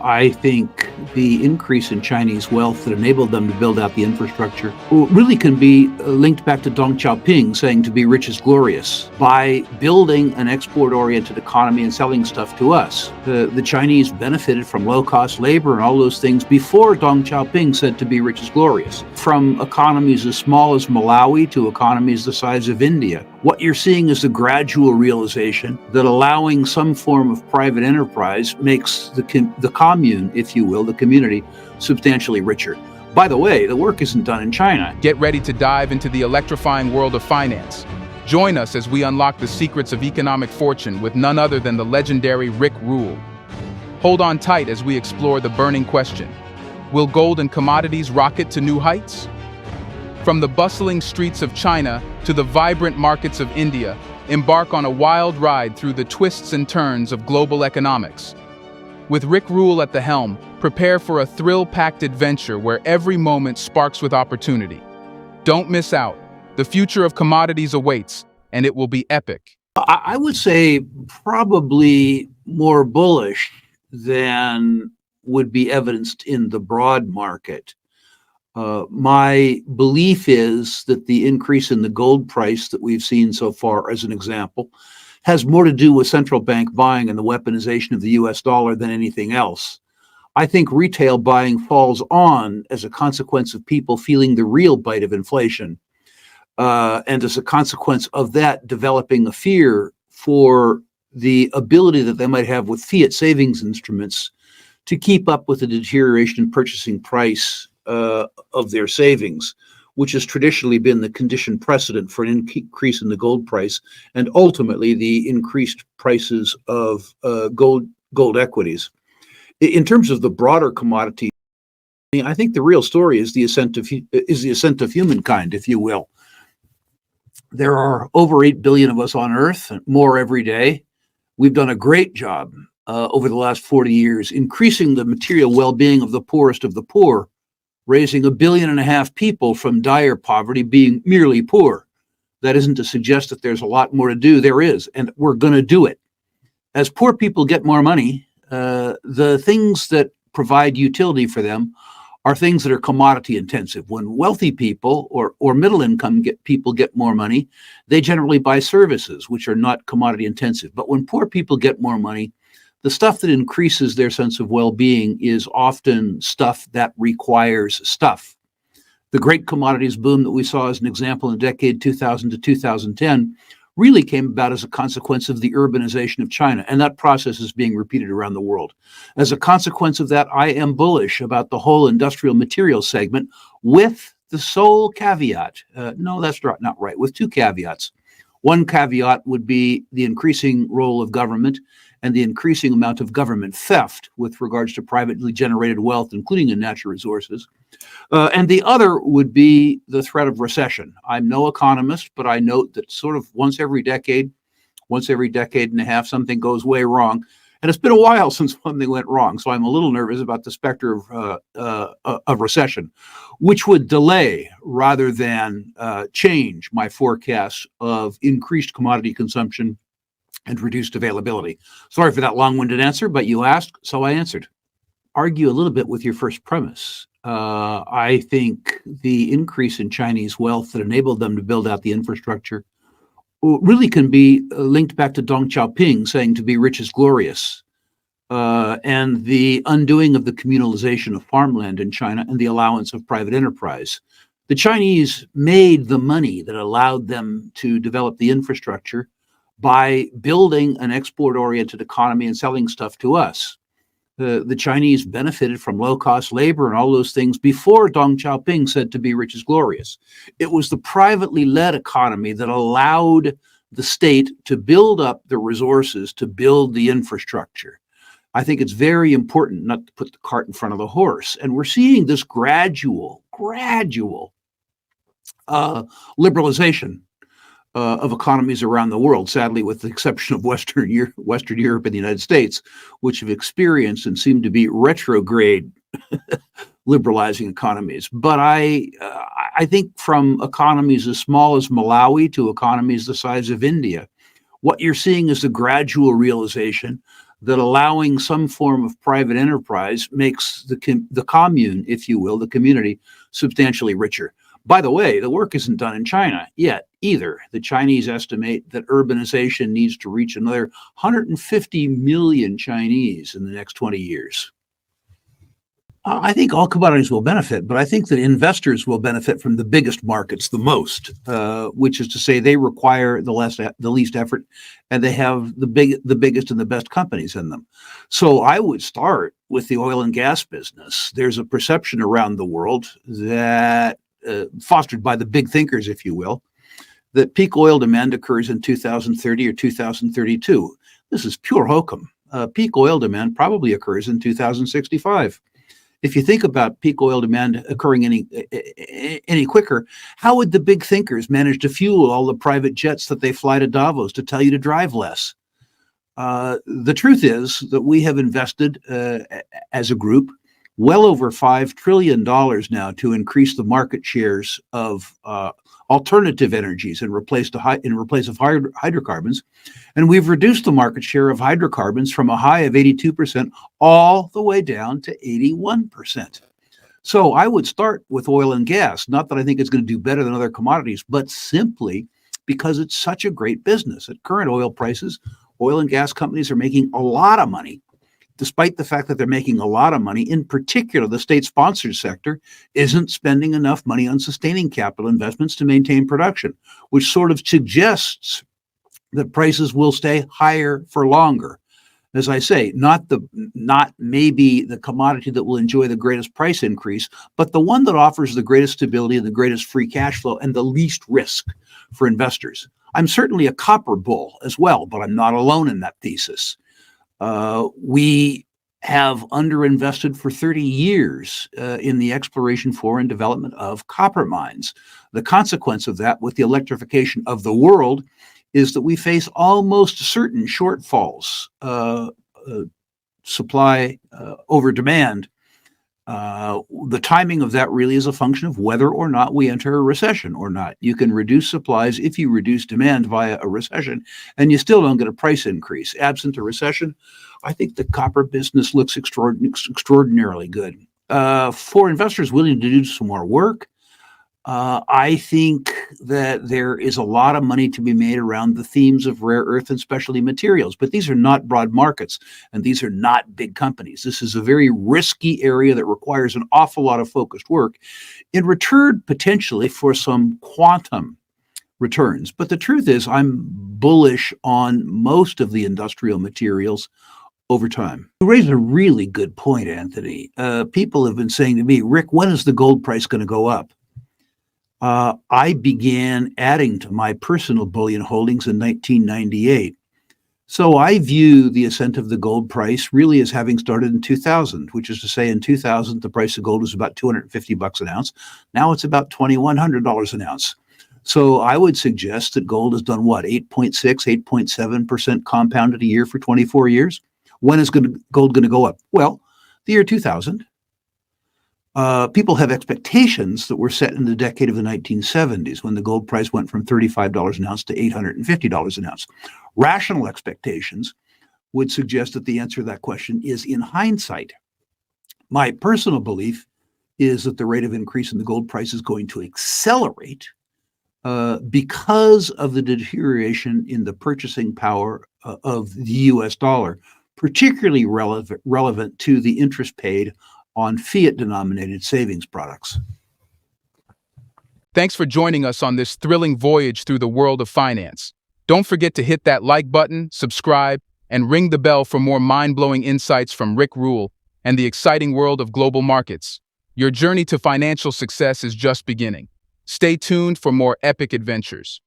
I think the increase in Chinese wealth that enabled them to build out the infrastructure really can be linked back to Deng Xiaoping saying to be rich is glorious. By building an export-oriented economy and selling stuff to us, the Chinese benefited from low-cost labor and all those things before Deng Xiaoping said to be rich is glorious. From economies as small as Malawi to economies the size of India, what you're seeing is the gradual realization that allowing some form of private enterprise makes the commune, if you will, the community, substantially richer. By the way, the work isn't done in China. Get ready to dive into the electrifying world of finance. Join us as we unlock the secrets of economic fortune with none other than the legendary Rick Rule. Hold on tight as we explore the burning question: will gold and commodities rocket to new heights? From the bustling streets of China to the vibrant markets of India, embark on a wild ride through the twists and turns of global economics. With Rick Rule at the helm, prepare for a thrill-packed adventure where every moment sparks with opportunity. Don't miss out. The future of commodities awaits, and it will be epic. I would say probably more bullish than would be evidenced in the broad market. My belief is that the increase in the gold price that we've seen so far, as an example, has more to do with central bank buying and the weaponization of the US dollar than anything else. I think retail buying falls on as a consequence of people feeling the real bite of inflation, and as a consequence of that, developing a fear for the ability that they might have with fiat savings instruments to keep up with the deterioration in purchasing price of their savings, which has traditionally been the condition precedent for an increase in the gold price and ultimately the increased prices of gold equities. In terms of the broader commodity, I think the real story is the ascent of humankind, if you will. There are over 8 billion of us on Earth, more every day. We've done a great job over the last 40 years increasing the material well-being of the poorest of the poor, raising 1.5 billion people from dire poverty being merely poor. That isn't to suggest that there's a lot more to do. There is, and we're going to do it. As poor people get more money, the things that provide utility for them are things that are commodity intensive. When wealthy people or middle income people get more money, they generally buy services, which are not commodity intensive. But when poor people get more money, the stuff that increases their sense of well-being is often stuff that requires stuff. The great commodities boom that we saw as an example in the decade 2000 to 2010 really came about as a consequence of the urbanization of China, and that process is being repeated around the world. As a consequence of that, I am bullish about the whole industrial materials segment, with the sole caveat, no, that's not right, with two caveats. One caveat would be the increasing role of government and the increasing amount of government theft with regards to privately generated wealth, including in natural resources. And the other would be the threat of recession. I'm no economist, but I note that sort of once every decade and a half, something goes way wrong. And it's been a while since something went wrong. So I'm a little nervous about the specter of recession, which would delay rather than change my forecast of increased commodity consumption and reduced availability. Sorry for that long-winded answer, but you asked, so I answered. Argue a little bit with your first premise. I think the increase in Chinese wealth that enabled them to build out the infrastructure really can be linked back to Deng Xiaoping saying to be rich is glorious, and the undoing of the communalization of farmland in China and the allowance of private enterprise. The Chinese made the money that allowed them to develop the infrastructure by building an export-oriented economy and selling stuff to us. The Chinese benefited from low-cost labor and all those things before Deng Xiaoping said to be rich is glorious. It was the privately led economy that allowed the state to build up the resources to build the infrastructure. I think it's very important not to put the cart in front of the horse. And we're seeing this gradual liberalization of economies around the world, sadly, with the exception of Western Europe and the United States, which have experienced and seem to be retrograde liberalizing economies. But I think from economies as small as Malawi to economies the size of India, what you're seeing is the gradual realization that allowing some form of private enterprise makes the commune, if you will, the community, substantially richer. By the way, the work isn't done in China yet either. The Chinese estimate that urbanization needs to reach another 150 million Chinese in the next 20 years. I think all commodities will benefit, but I think that investors will benefit from the biggest markets the most, which is to say they require the least effort, and they have the biggest and the best companies in them. So I would start with the oil and gas business. There's a perception around the world that, fostered by the big thinkers, if you will, that peak oil demand occurs in 2030 or 2032. This is pure hokum. Peak oil demand probably occurs in 2065. If you think about peak oil demand occurring any quicker, how would the big thinkers manage to fuel all the private jets that they fly to Davos to tell you to drive less? The truth is that we have invested as a group well over $5 trillion now to increase the market shares of alternative energies in replace of hydrocarbons. And we've reduced the market share of hydrocarbons from a high of 82% all the way down to 81%. So I would start with oil and gas, not that I think it's going to do better than other commodities, but simply because it's such a great business. At current oil prices, oil and gas companies are making a lot of money. Despite the fact that they're making a lot of money, in particular, the state-sponsored sector isn't spending enough money on sustaining capital investments to maintain production, which sort of suggests that prices will stay higher for longer. As I say, not maybe the commodity that will enjoy the greatest price increase, but the one that offers the greatest stability and the greatest free cash flow and the least risk for investors. I'm certainly a copper bull as well, but I'm not alone in that thesis. We have underinvested for 30 years in the exploration for and development of copper mines. The consequence of that, with the electrification of the world, is that we face almost certain shortfalls, supply over demand. The timing of that really is a function of whether or not we enter a recession or not. You can reduce supplies if you reduce demand via a recession, and you still don't get a price increase. Absent a recession, I think the copper business looks extraordinarily good. For investors willing to do some more work, I think that there is a lot of money to be made around the themes of rare earth and specialty materials, but these are not broad markets, and these are not big companies. This is a very risky area that requires an awful lot of focused work in return, potentially, for some quantum returns. But the truth is, I'm bullish on most of the industrial materials over time. You raised a really good point, Anthony. People have been saying to me, Rick, when is the gold price going to go up? I began adding to my personal bullion holdings in 1998. So I view the ascent of the gold price really as having started in 2000, which is to say in 2000, the price of gold was about $250 an ounce. Now it's about $2,100 an ounce. So I would suggest that gold has done what, 8.6, 8.7% compounded a year for 24 years? When is gold going to go up? Well, the year 2000. People have expectations that were set in the decade of the 1970s when the gold price went from $35 an ounce to $850 an ounce. Rational expectations would suggest that the answer to that question is in hindsight. My personal belief is that the rate of increase in the gold price is going to accelerate because of the deterioration in the purchasing power of the US dollar, particularly relevant to the interest paid on fiat-denominated savings products. Thanks for joining us on this thrilling voyage through the world of finance. Don't forget to hit that like button, subscribe, and ring the bell for more mind-blowing insights from Rick Rule and the exciting world of global markets. Your journey to financial success is just beginning. Stay tuned for more epic adventures.